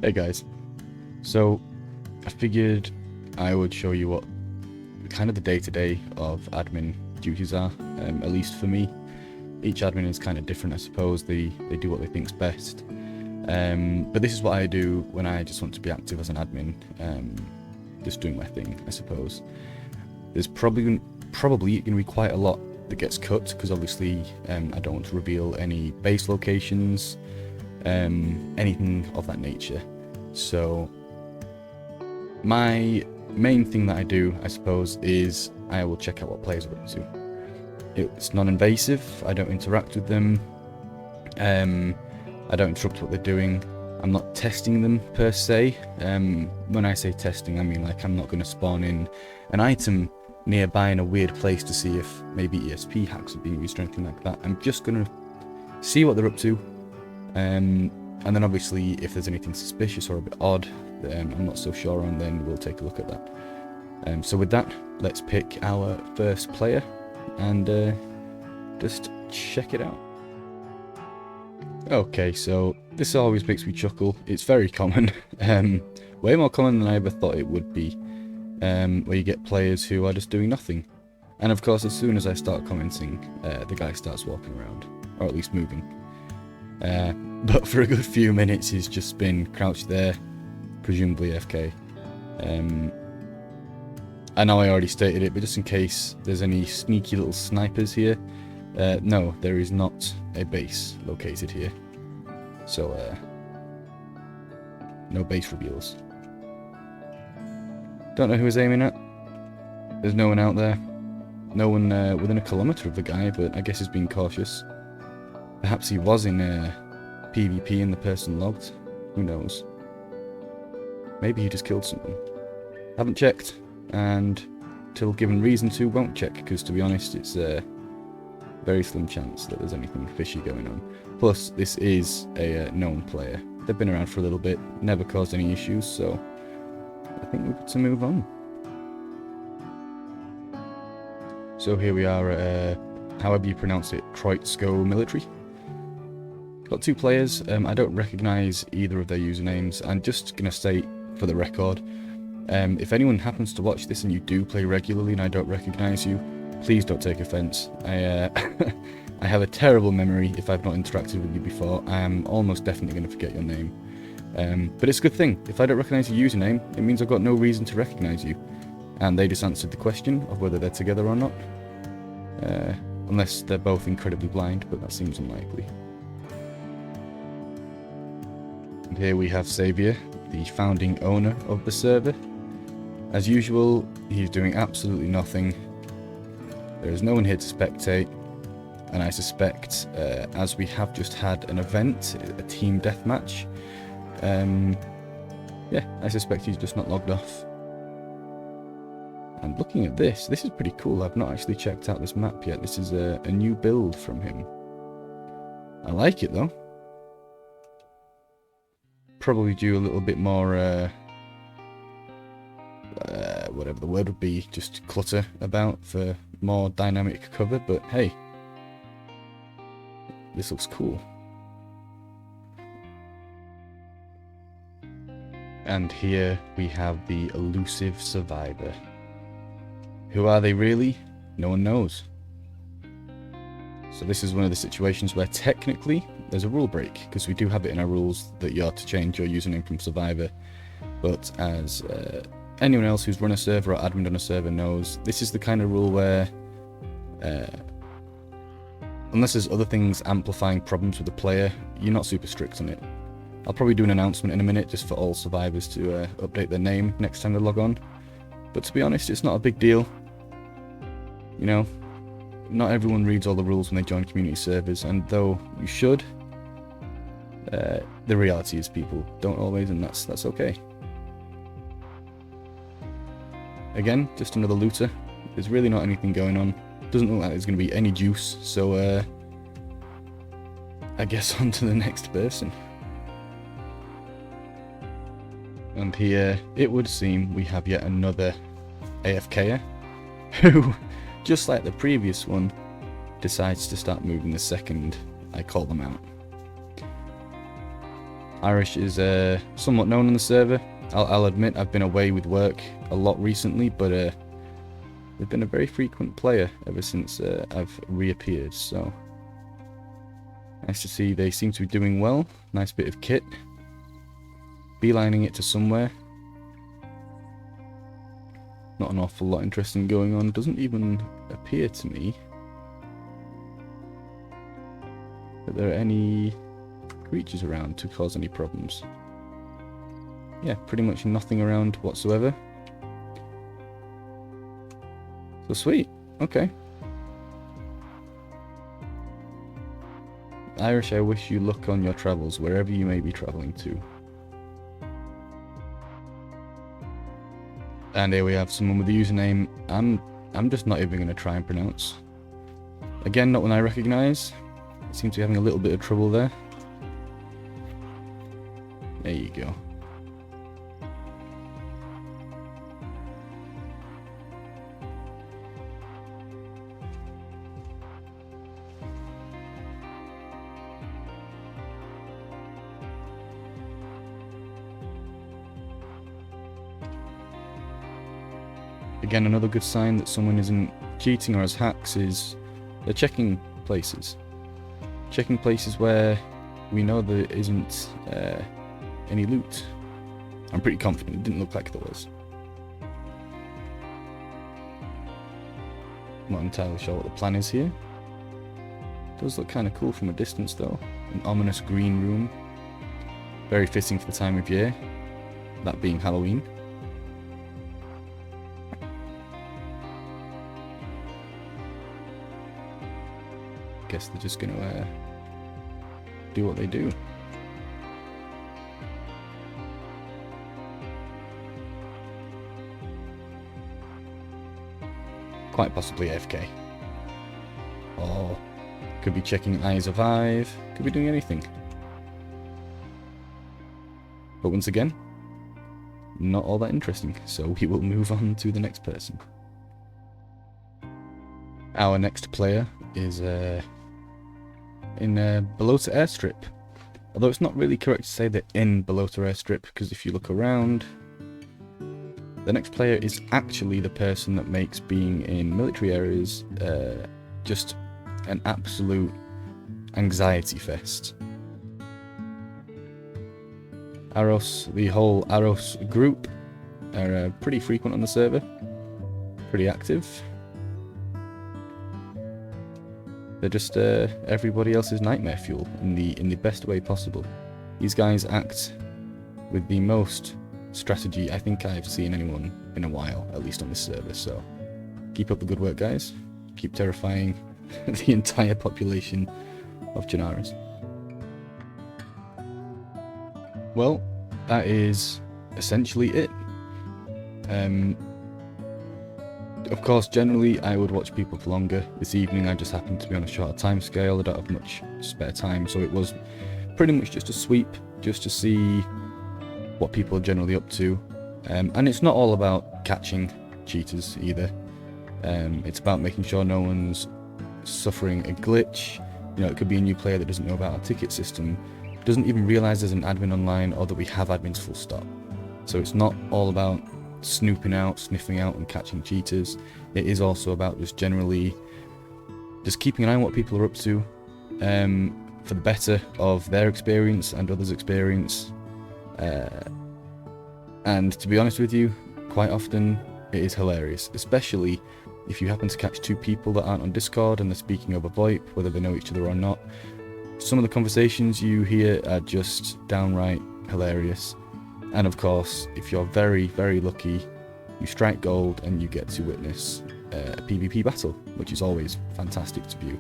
Hey guys, so I figured I would show you what kind of the day-to-day of admin duties are, at least for me. Each admin is kind of different, I suppose. They do what they think's best. But this is what I do when I just want to be active as an admin, just doing my thing, I suppose. There's probably going to be quite a lot that gets cut, because obviously I don't want to reveal any base locations, anything of that nature. So my main thing that I do, I suppose, is I will check out what players are up to. It's non-invasive. I don't interact with them. I don't interrupt what they're doing. I'm not testing them per se. When I say testing, I mean like I'm not going to spawn in an item nearby in a weird place to see if maybe ESP hacks are being used or anything like that. I'm just going to see what they're up to. And then obviously if there's anything suspicious or a bit odd that I'm not so sure on, then we'll take a look at that. So with that, let's pick our first player and just check it out. Okay, so this always makes me chuckle. It's very common, way more common than I ever thought it would be, where you get players who are just doing nothing. And of course, as soon as I start commenting, the guy starts walking around, or at least moving. But for a good few minutes he's just been crouched there, presumably AFK. I know I already stated it, but just in case there's any sneaky little snipers here, no, there is not a base located here. So, no base reveals. Don't know who he's aiming at. There's no one out there. No one within a kilometre of the guy, but I guess he's being cautious. Perhaps he was in PvP and the person logged. Who knows? Maybe he just killed someone. Haven't checked, and till given reason to, won't check, because to be honest, it's a very slim chance that there's anything fishy going on. Plus, this is a known player. They've been around for a little bit, never caused any issues, so I think we've got to move on. So here we are at, however you pronounce it, Kreuzko Military. Got two players. I don't recognise either of their usernames. I'm just going to state for the record, if anyone happens to watch this and you do play regularly and I don't recognise you, please don't take offence. I have a terrible memory. If I've not interacted with you before, I am almost definitely going to forget your name. But it's a good thing. If I don't recognise your username, it means I've got no reason to recognise you. And they just answered the question of whether they're together or not. Unless they're both incredibly blind, but that seems unlikely. And here we have Xavier, the founding owner of the server. As usual, he's doing absolutely nothing. There is no one here to spectate, and I suspect, as we have just had an event, a team deathmatch, yeah, I suspect he's just not logged off. And looking at this is pretty cool. I've not actually checked out this map yet. This is a new build from him. I like it though. Probably do a little bit more, whatever the word would be, just clutter about for more dynamic cover, but hey, this looks cool. And here we have the elusive survivor. Who are they really? No one knows. So this is one of the situations where technically there's a rule break, because we do have it in our rules that you are to change your username from survivor, but as anyone else who's run a server or admin on a server knows, this is the kind of rule where unless there's other things amplifying problems with the player, you're not super strict on it. I'll probably do an announcement in a minute just for all survivors to update their name next time they log on, but to be honest, it's not a big deal. You know, not everyone reads all the rules when they join community servers, and though you should, the reality is people don't always, and that's okay. Again, just another looter. There's really not anything going on. Doesn't look like there's going to be any juice, so I guess on to the next person. And here, it would seem we have yet another AFKer, who, just like the previous one, decides to start moving the second I call them out. Irish is somewhat known on the server. I'll admit I've been away with work a lot recently, but they've been a very frequent player ever since I've reappeared, so nice to see they seem to be doing well. Nice bit of kit. Beelining it to somewhere. Not an awful lot interesting going on. Doesn't even appear to me that there are any creatures around to cause any problems. Yeah, pretty much nothing around whatsoever. So sweet. Okay. Irish, I wish you luck on your travels, wherever you may be travelling to. And here we have someone with a username I'm just not even going to try and pronounce. Again, not one I recognise. Seems to be having a little bit of trouble there. There you go. Again, another good sign that someone isn't cheating or has hacks is they're checking places. Checking places where we know there isn't any loot. I'm pretty confident, it didn't look like there was. I'm not entirely sure what the plan is here. Does look kind of cool from a distance though. An ominous green room. Very fitting for the time of year, that being Halloween. Guess they're just gonna do what they do. Quite possibly AFK. Or could be checking Eyes of Hive, could be doing anything. But once again, not all that interesting, so we will move on to the next person. Our next player is in Balota Airstrip. Although it's not really correct to say they're in Balota Airstrip, because if you look around, the next player is actually the person that makes being in military areas just an absolute anxiety fest. Aros, the whole Aros group, are pretty frequent on the server, pretty active. They're just everybody else's nightmare fuel in the best way possible. These guys act with the most strategy I think I've seen anyone in a while, at least on this server. So keep up the good work, guys. Keep terrifying the entire population of Chernarus. Well, that is essentially it. Of course, generally I would watch people for longer. This evening I just happened to be on a shorter time scale. I don't have much spare time, so it was pretty much just a sweep, just to see what people are generally up to. And it's not all about catching cheaters either. It's about making sure no one's suffering a glitch. You know, it could be a new player that doesn't know about our ticket system, doesn't even realise there's an admin online, or that we have admins full stop. So it's not all about snooping out, sniffing out and catching cheaters. It is also about just generally just keeping an eye on what people are up to, for the better of their experience and others' experience. And to be honest with you, quite often it is hilarious, especially if you happen to catch two people that aren't on Discord and they're speaking over VoIP, whether they know each other or not. Some of the conversations you hear are just downright hilarious. And of course, if you're very, very lucky, you strike gold and you get to witness a PvP battle, which is always fantastic to view.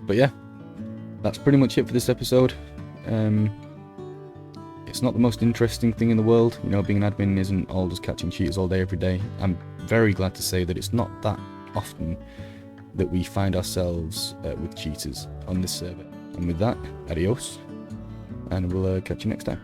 But yeah, that's pretty much it for this episode. It's not the most interesting thing in the world. You know, being an admin isn't all just catching cheaters all day, every day. I'm very glad to say that it's not that often that we find ourselves with cheaters on this server. And with that, adios. And we'll catch you next time.